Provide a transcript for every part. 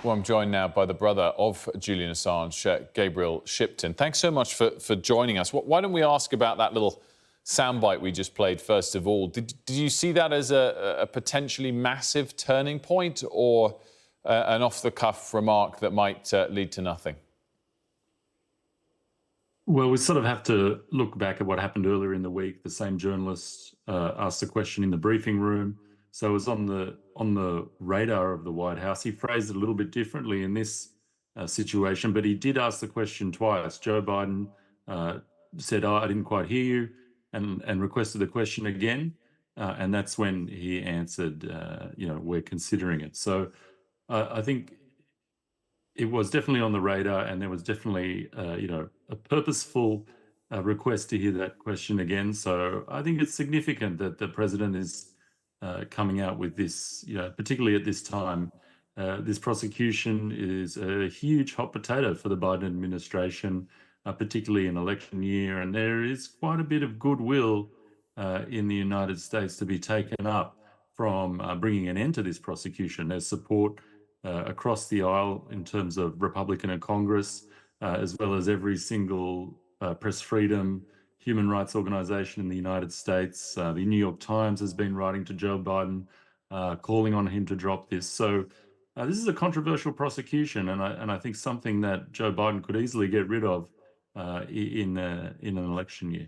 Well, I'm joined now by the brother of Julian Assange, Gabriel Shipton. Thanks so much for joining us. Why don't we ask about that little soundbite we just played first of all? Did you see that as a potentially massive turning point, or an off-the-cuff remark that might lead to nothing? Well, we sort of have to look back at what happened earlier in the week. The same journalist asked the question in the briefing room, so it was on the radar of the White House. He phrased it a little bit differently in this situation, but he did ask the question twice. Joe Biden said, "Oh, I didn't quite hear you," and requested the question again, and that's when he answered, "We're considering it." So I think it was definitely on the radar, and there was definitely, a purposeful request to hear that question again. So I think it's significant that the president is coming out with this, particularly at this time. This prosecution is a huge hot potato for the Biden administration, particularly in election year, and there is quite a bit of goodwill in the United States to be taken up from bringing an end to this prosecution. There's support across the aisle in terms of Republican and Congress, as well as every single press freedom, human rights organization in the United States. The New York Times has been writing to Joe Biden, calling on him to drop this. So this is a controversial prosecution, and I think something that Joe Biden could easily get rid of in an election year.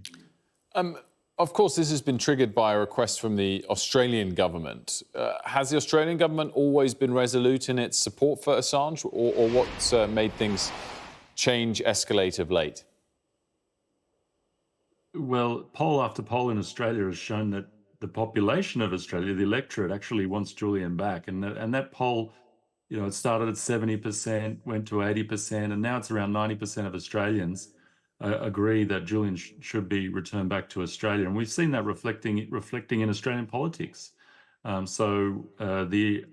Of course, this has been triggered by a request from the Australian government. Has the Australian government always been resolute in its support for Assange, or what's made things change, escalate of late? Well, poll after poll in Australia has shown that the population of Australia, the electorate, actually wants Julian back. And that poll, it started at 70%, went to 80%, and now it's around 90% of Australians agree that Julian should be returned back to Australia. And we've seen that reflecting in Australian politics. So the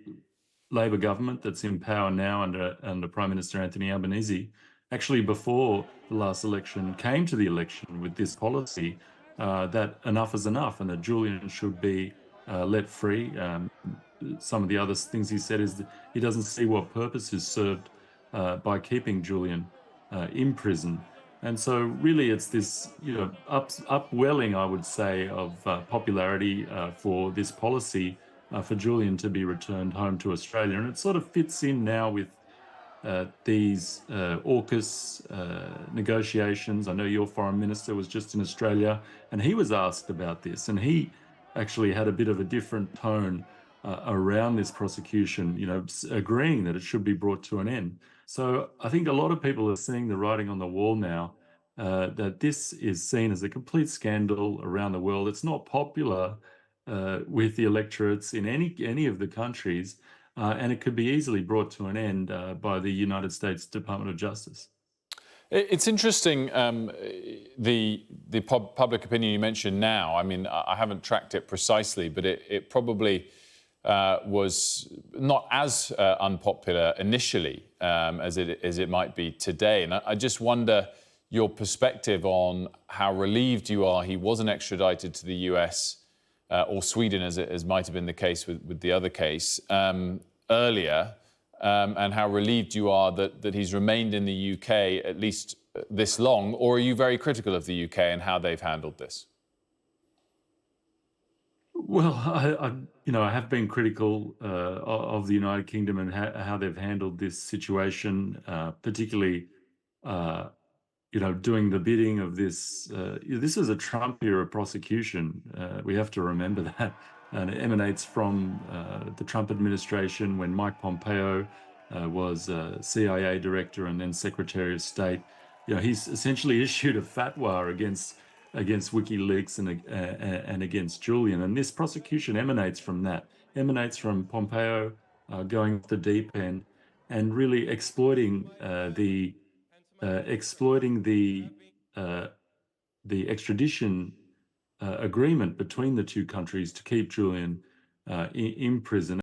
Labor government that's in power now under Prime Minister Anthony Albanese, actually before the last election, came to the election with this policy that enough is enough and that Julian should be let free. Some of the other things he said is that he doesn't see what purpose is served by keeping Julian in prison. And so really it's this, upwelling, I would say, of popularity for this policy for Julian to be returned home to Australia. And it sort of fits in now with these AUKUS negotiations. I know your foreign minister was just in Australia, and he was asked about this, and he actually had a bit of a different tone around this prosecution, agreeing that it should be brought to an end. So I think a lot of people are seeing the writing on the wall now, that this is seen as a complete scandal around the world. It's not popular with the electorates in any of the countries, and it could be easily brought to an end by the United States Department of Justice. It's interesting, the public opinion you mentioned now. I mean, I haven't tracked it precisely, but it probably was not as unpopular initially as it might be today. And I just wonder your perspective on how relieved you are he wasn't extradited to the US or Sweden, as might have been the case with the other case earlier, and how relieved you are that he's remained in the UK at least this long, or are you very critical of the UK and how they've handled this? Well, I have been critical of the United Kingdom and how they've handled this situation, particularly, doing the bidding of this. This is a Trump-era prosecution. We have to remember that. And it emanates from the Trump administration when Mike Pompeo was CIA director and then Secretary of State. He's essentially issued a fatwa against WikiLeaks and against Julian. And this prosecution emanates from that, emanates from Pompeo going off the deep end and really exploiting the extradition agreement between the two countries to keep Julian in prison.